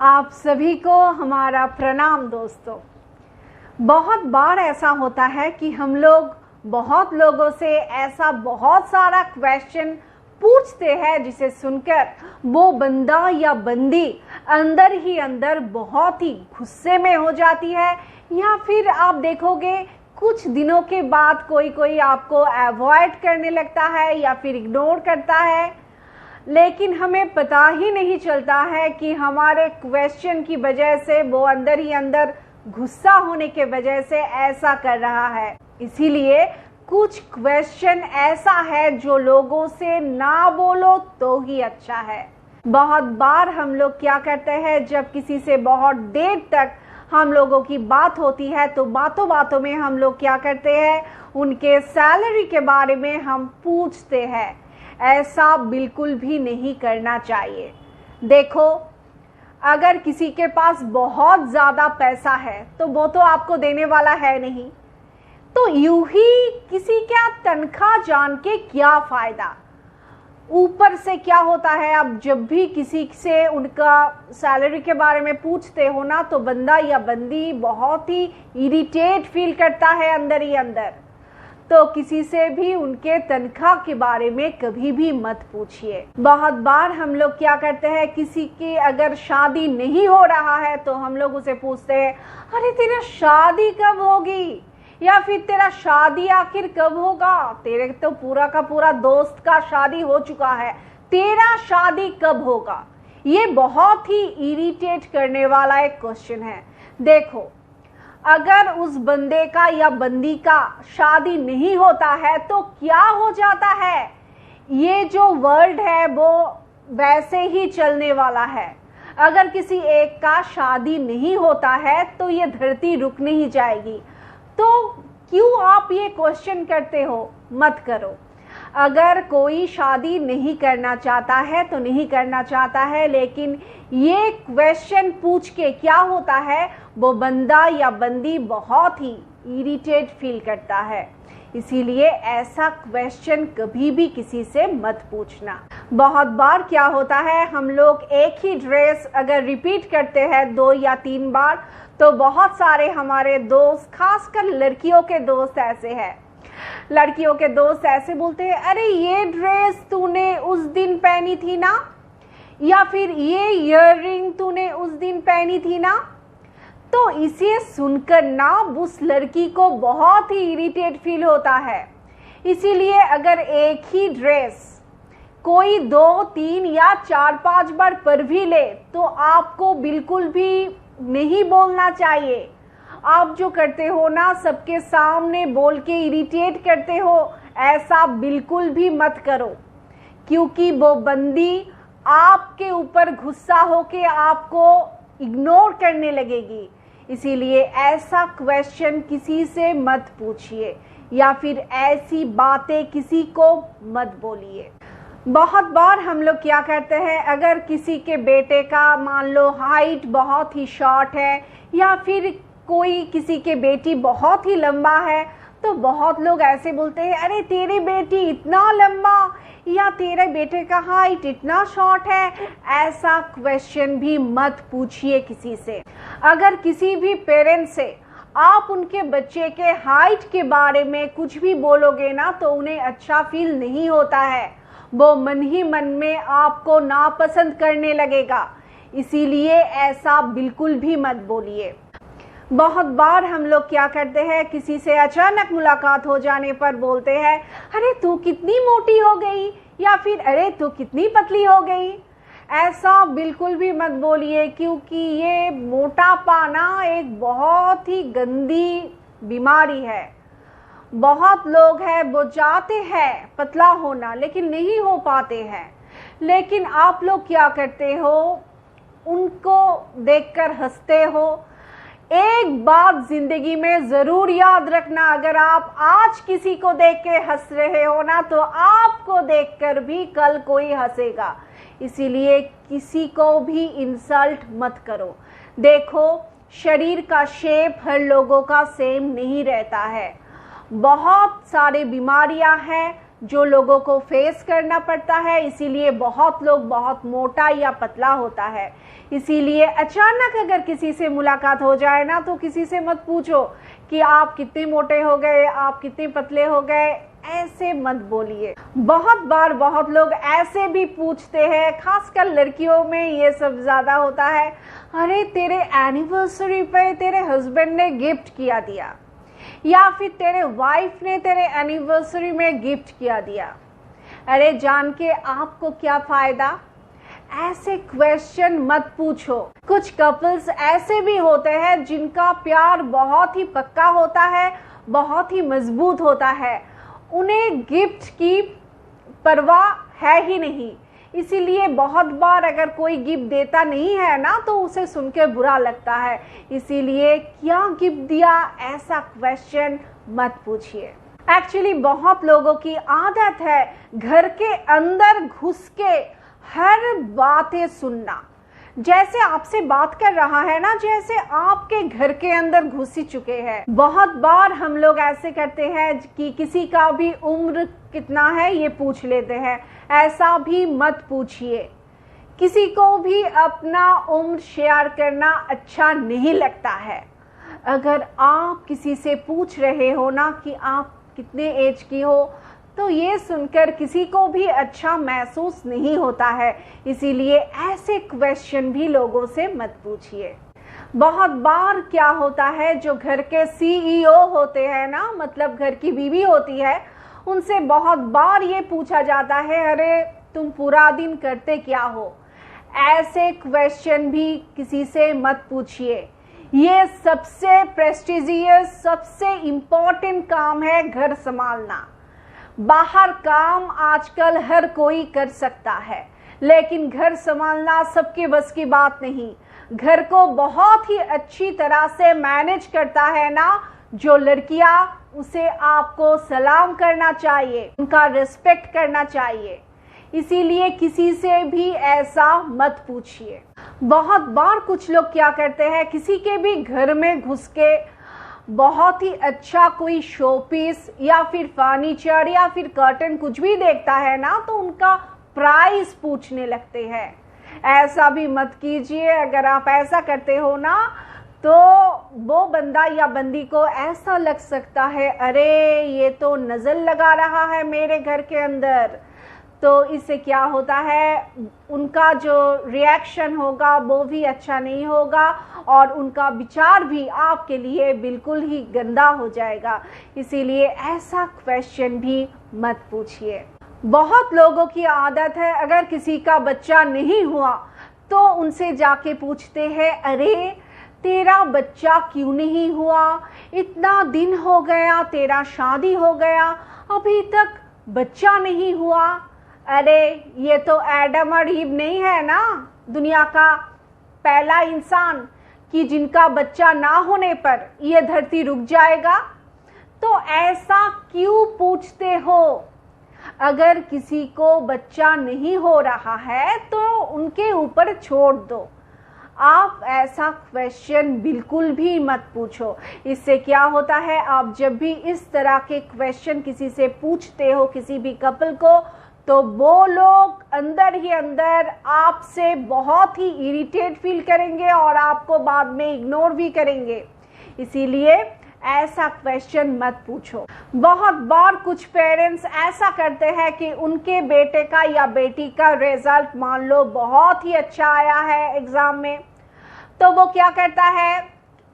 आप सभी को हमारा प्रणाम दोस्तों। बहुत बार ऐसा होता है कि हम लोग बहुत लोगों से ऐसा बहुत सारा क्वेश्चन पूछते हैं जिसे सुनकर वो बंदा या बंदी अंदर ही अंदर बहुत ही गुस्से में हो जाती है, या फिर आप देखोगे कुछ दिनों के बाद कोई आपको अवॉइड करने लगता है या फिर इग्नोर करता है, लेकिन हमें पता ही नहीं चलता है कि हमारे क्वेश्चन की वजह से वो अंदर ही अंदर गुस्सा होने के वजह से ऐसा कर रहा है। इसीलिए कुछ क्वेश्चन ऐसा है जो लोगों से ना बोलो तो ही अच्छा है। बहुत बार हम लोग क्या करते हैं, जब किसी से बहुत देर तक हम लोगों की बात होती है तो बातों बातों में हम लोग क्या करते हैं, उनके सैलरी के बारे में हम पूछते हैं। ऐसा बिल्कुल भी नहीं करना चाहिए। देखो, अगर किसी के पास बहुत ज़्यादा पैसा है तो वो तो आपको देने वाला है नहीं, तो यूं ही किसी का तनख्वाह जान के क्या फ़ायदा। ऊपर से क्या होता है, अब जब भी किसी से उनका सैलरी के बारे में पूछते हो ना, तो बंदा या बंदी बहुत ही इरिटेट फील करता है अंदर ही अंदर। तो किसी से भी उनके तनख्वाह के बारे में कभी भी मत पूछिए। बहुत बार हम लोग क्या करते हैं, किसी की अगर शादी नहीं हो रहा है तो हम लोग उसे पूछते हैं, अरे तेरा शादी कब होगी, या फिर तेरा शादी आखिर कब होगा, तेरे तो पूरा का पूरा दोस्त का शादी हो चुका है, तेरा शादी कब होगा। ये बहुत ही इरिटेट करने वाला एक क्वेश्चन है। देखो, अगर उस बंदे का या बंदी का शादी नहीं होता है तो क्या हो जाता है, ये जो वर्ल्ड है वो वैसे ही चलने वाला है। अगर किसी एक का शादी नहीं होता है तो ये धरती रुक नहीं जाएगी। तो क्यों आप ये क्वेश्चन करते हो, मत करो। अगर कोई शादी नहीं करना चाहता है तो नहीं करना चाहता है, लेकिन ये क्वेश्चन पूछ के क्या होता है, वो बंदा या बंदी बहुत ही इरिटेट फील करता है। इसीलिए ऐसा क्वेश्चन कभी भी किसी से मत पूछना। बहुत बार क्या होता है, हम लोग एक ही ड्रेस अगर रिपीट करते हैं 2 या 3 बार, तो बहुत सारे हमारे दोस्त, खासकर लड़कियों के दोस्त ऐसे हैं, लड़कियों के दोस्त ऐसे बोलते हैं, अरे ये ड्रेस तूने उस दिन पहनी थी ना, या फिर ये ईयररिंग तूने उस दिन पहनी थी ना। तो इसे सुनकर ना उस लड़की को बहुत ही इरिटेट फील होता है। इसीलिए अगर एक ही ड्रेस कोई 2, 3 या 4, 5 बार पर भी ले तो आपको बिल्कुल भी नहीं बोलना चाहिए। आप जो करते हो ना, सबके सामने बोल के इरिटेट करते हो, ऐसा बिल्कुल भी मत करो, क्योंकि वो बंदी आपके ऊपर गुस्सा होके आपको इग्नोर करने लगेगी। इसीलिए ऐसा क्वेश्चन किसी से मत पूछिए, या फिर ऐसी बातें किसी को मत बोलिए। बहुत बार हम लोग क्या करते हैं, अगर किसी के बेटे का मान लो हाइट बहुत ही शॉर्ट है, या फिर कोई किसी के बेटी बहुत ही लंबा है, तो बहुत लोग ऐसे बोलते हैं, अरे तेरी बेटी इतना लंबा, या तेरे बेटे का हाइट इतना शॉर्ट है। ऐसा क्वेश्चन भी मत पूछिए किसी से। अगर किसी भी पेरेंट्स से आप उनके बच्चे के हाइट के बारे में कुछ भी बोलोगे ना, तो उन्हें अच्छा फील नहीं होता है, वो मन ही मन में आपको नापसंद करने लगेगा। इसीलिए ऐसा बिल्कुल भी मत बोलिए। बहुत बार हम लोग क्या करते हैं, किसी से अचानक मुलाकात हो जाने पर बोलते हैं, अरे तू कितनी मोटी हो गई, या फिर अरे तू कितनी पतली हो गई। ऐसा बिल्कुल भी मत बोलिए, क्योंकि ये मोटापा ना एक बहुत ही गंदी बीमारी है। बहुत लोग हैं वो चाहते हैं पतला होना, लेकिन नहीं हो पाते हैं। लेकिन आप लोग क्या करते हो, उनको देखकर हंसते हो। एक बात जिंदगी में जरूर याद रखना, अगर आप आज किसी को देख के हंस रहे हो ना, तो आपको देखकर भी कल कोई हंसेगा। इसीलिए किसी को भी इंसल्ट मत करो। देखो, शरीर का शेप हर लोगों का सेम नहीं रहता है। बहुत सारे बीमारियां हैं जो लोगों को फेस करना पड़ता है, इसीलिए बहुत लोग बहुत मोटा या पतला होता है। इसीलिए अचानक अगर किसी से मुलाकात हो जाए ना, तो किसी से मत पूछो कि आप कितने मोटे हो गए, आप कितने पतले हो गए, ऐसे मत बोलिए। बहुत बार बहुत लोग ऐसे भी पूछते हैं, खासकर लड़कियों में ये सब ज्यादा होता है, अरे तेरे एनिवर्सरी पे तेरे हस्बैंड ने गिफ्ट किया दिया, या फिर तेरे वाइफ ने तेरे एनिवर्सरी में गिफ्ट किया दिया। अरे जान के आपको क्या फायदा? ऐसे क्वेश्चन मत पूछो। कुछ कपल्स ऐसे भी होते हैं जिनका प्यार बहुत ही पक्का होता है, बहुत ही मजबूत होता है, उन्हें गिफ्ट की परवाह है ही नहीं। इसीलिए बहुत बार अगर कोई गिफ्ट देता नहीं है ना, तो उसे सुन के बुरा लगता है। इसीलिए क्या गिफ्ट दिया, ऐसा क्वेश्चन मत पूछिए। एक्चुअली बहुत लोगों की आदत है घर के अंदर घुस के हर बातें सुनना। जैसे आपसे बात कर रहा है ना, जैसे आपके घर के अंदर घुस ही चुके हैं। बहुत बार हम लोग ऐसे करते हैं कि किसी का भी उम्र कितना है ये पूछ लेते हैं। ऐसा भी मत पूछिए। किसी को भी अपना उम्र शेयर करना अच्छा नहीं लगता है। अगर आप किसी से पूछ रहे हो ना कि आप कितने एज की हो, तो ये सुनकर किसी को भी अच्छा महसूस नहीं होता है। इसीलिए ऐसे क्वेश्चन भी लोगों से मत पूछिए। बहुत बार क्या होता है, जो घर के CEO होते हैं ना, मतलब घर की बीवी होती है, उनसे बहुत बार ये पूछा जाता है, अरे तुम पूरा दिन करते क्या हो? ऐसे क्वेश्चन भी किसी से मत पूछिए। ये सबसे प्रेस्टिजियस, सबसे इम्पोर्टेंट काम है घर संभालना। बाहर काम आजकल हर कोई कर सकता है, लेकिन घर संभालना सबके बस की बात नहीं। घर को बहुत ही अच्छी तरह से मैनेज करता है ना जो लड़कियां, उसे आपको सलाम करना चाहिए, उनका रिस्पेक्ट करना चाहिए। इसीलिए किसी से भी ऐसा मत पूछिए। बहुत बार कुछ लोग क्या करते हैं, किसी के भी घर में घुस के बहुत ही अच्छा कोई शो पीस या फिर फर्नीचर या फिर कर्टन कुछ भी देखता है ना, तो उनका प्राइस पूछने लगते हैं। ऐसा भी मत कीजिए। अगर आप ऐसा करते हो ना, तो वो बंदा या बंदी को ऐसा लग सकता है, अरे ये तो नजर लगा रहा है मेरे घर के अंदर। तो इससे क्या होता है, उनका जो रिएक्शन होगा वो भी अच्छा नहीं होगा और उनका विचार भी आपके लिए बिल्कुल ही गंदा हो जाएगा। इसीलिए ऐसा क्वेश्चन भी मत पूछिए। बहुत लोगों की आदत है, अगर किसी का बच्चा नहीं हुआ तो उनसे जाके पूछते हैं, अरे तेरा बच्चा क्यों नहीं हुआ? इतना दिन हो गया, तेरा शादी हो गया, अभी तक बच्चा नहीं हुआ। अरे ये तो एडम और ईव नहीं है ना, दुनिया का पहला इंसान कि जिनका बच्चा ना होने पर ये धरती रुक जाएगा। तो ऐसा क्यों पूछते हो? अगर किसी को बच्चा नहीं हो रहा है तो उनके ऊपर छोड़ दो। आप ऐसा क्वेश्चन बिल्कुल भी मत पूछो। इससे क्या होता है, आप जब भी इस तरह के क्वेश्चन किसी से पूछते हो, किसी भी कपल को, तो वो लोग अंदर ही अंदर आपसे बहुत ही इरिटेट फील करेंगे और आपको बाद में इग्नोर भी करेंगे। इसीलिए ऐसा क्वेश्चन मत पूछो। बहुत बार कुछ पेरेंट्स ऐसा करते हैं कि उनके बेटे का या बेटी का रिजल्ट मान लो बहुत ही अच्छा आया है एग्जाम में, तो वो क्या करता है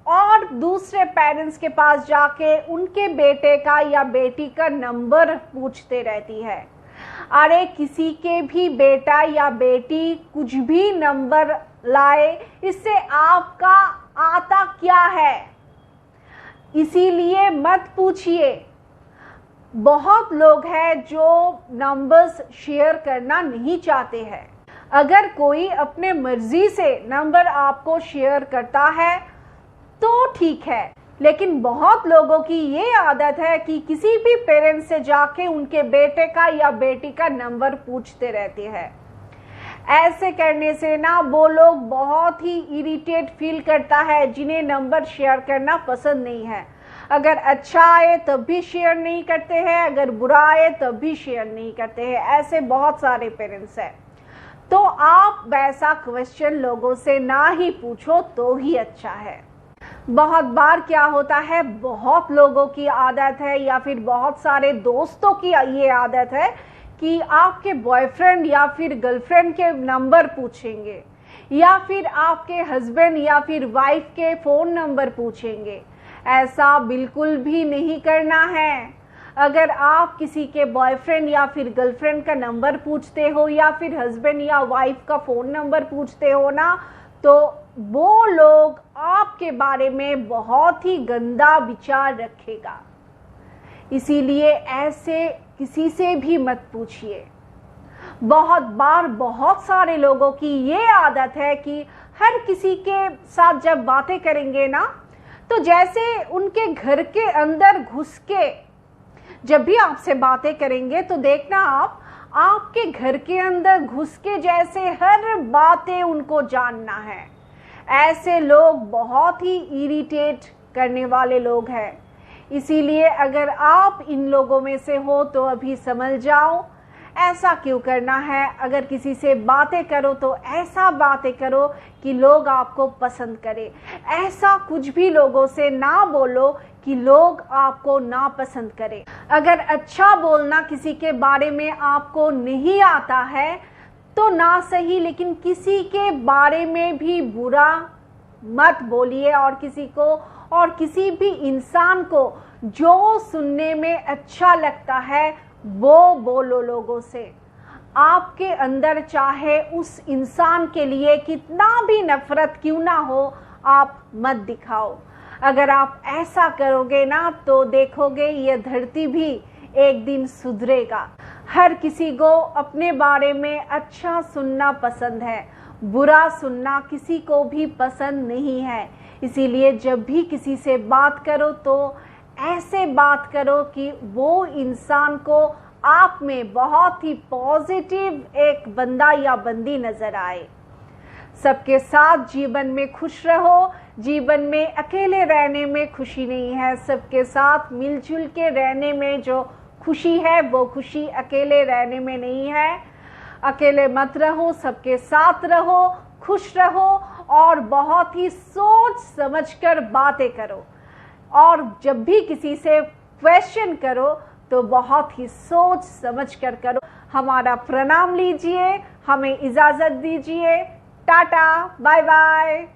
और दूसरे पेरेंट्स के पास जाके उनके बेटे का या बेटी का नंबर पूछते रहती है। अरे किसी के भी बेटा या बेटी कुछ भी नंबर लाए, इससे आपका आता क्या है? इसीलिए मत पूछिए। बहुत लोग हैं जो नंबर्स शेयर करना नहीं चाहते हैं। अगर कोई अपने मर्जी से नंबर आपको शेयर करता है तो ठीक है, लेकिन बहुत लोगों की ये आदत है कि किसी भी पेरेंट्स से जाके उनके बेटे का या बेटी का नंबर पूछते रहते हैं। ऐसे करने से ना वो लोग बहुत ही इरिटेट फील करता है, जिन्हें नंबर शेयर करना पसंद नहीं है। अगर अच्छा आए तब भी शेयर नहीं करते हैं, अगर बुरा आए तब भी शेयर नहीं करते हैं। ऐसे बहुत सारे पेरेंट्स हैं। तो आप वैसा क्वेश्चन लोगों से ना ही पूछो तो ही अच्छा है। बहुत बार क्या होता है, बहुत लोगों की आदत है या फिर बहुत सारे दोस्तों की ये आदत है कि आपके बॉयफ्रेंड या फिर गर्लफ्रेंड के नंबर पूछेंगे या फिर आपके हस्बैंड या फिर वाइफ के फ़ोन नंबर पूछेंगे। ऐसा बिल्कुल भी नहीं करना है। अगर आप किसी के बॉयफ्रेंड या फिर गर्लफ्रेंड का नंबर पूछते हो या फिर हस्बैंड या वाइफ का फ़ोन नंबर पूछते हो ना, तो वो लोग आपके बारे में बहुत ही गंदा विचार रखेगा। इसीलिए ऐसे किसी से भी मत पूछिए। बहुत बार बहुत सारे लोगों की ये आदत है कि हर किसी के साथ जब बातें करेंगे ना, तो जैसे उनके घर के अंदर घुस के जब भी आपसे बातें करेंगे तो देखना आप आपके घर के अंदर घुस के जैसे हर बातें उनको जानना है। ऐसे लोग बहुत ही इरिटेट करने वाले लोग हैं। इसीलिए अगर आप इन लोगों में से हो तो अभी समझ जाओ ऐसा क्यों करना है। अगर किसी से बातें करो तो ऐसा बातें करो कि लोग आपको पसंद करें। ऐसा कुछ भी लोगों से ना बोलो कि लोग आपको ना पसंद करें। अगर अच्छा बोलना किसी के बारे में आपको नहीं आता है तो ना सही, लेकिन किसी के बारे में भी बुरा मत बोलिए और किसी भी इंसान को जो सुनने में अच्छा लगता है वो बोलो लोगों से। आपके अंदर चाहे उस इंसान के लिए कितना भी नफरत क्यों ना हो, आप मत दिखाओ। अगर आप ऐसा करोगे ना तो देखोगे ये धरती भी एक दिन सुधरेगा। हर किसी को अपने बारे में अच्छा सुनना पसंद है, बुरा सुनना किसी को भी पसंद नहीं है। इसीलिए जब भी किसी से बात करो तो ऐसे बात करो कि वो इंसान को आप में बहुत ही पॉजिटिव एक बंदा या बंदी नजर आए। सबके साथ जीवन में खुश रहो। जीवन में अकेले रहने में खुशी नहीं है, सबके साथ मिलजुल के रहने में जो खुशी है वो खुशी अकेले रहने में नहीं है। अकेले मत रहो, सबके साथ रहो, खुश रहो और बहुत ही सोच समझकर बातें करो। और जब भी किसी से क्वेश्चन करो तो बहुत ही सोच समझकर करो। हमारा प्रणाम लीजिए, हमें इजाज़त दीजिए। Tata, bye bye.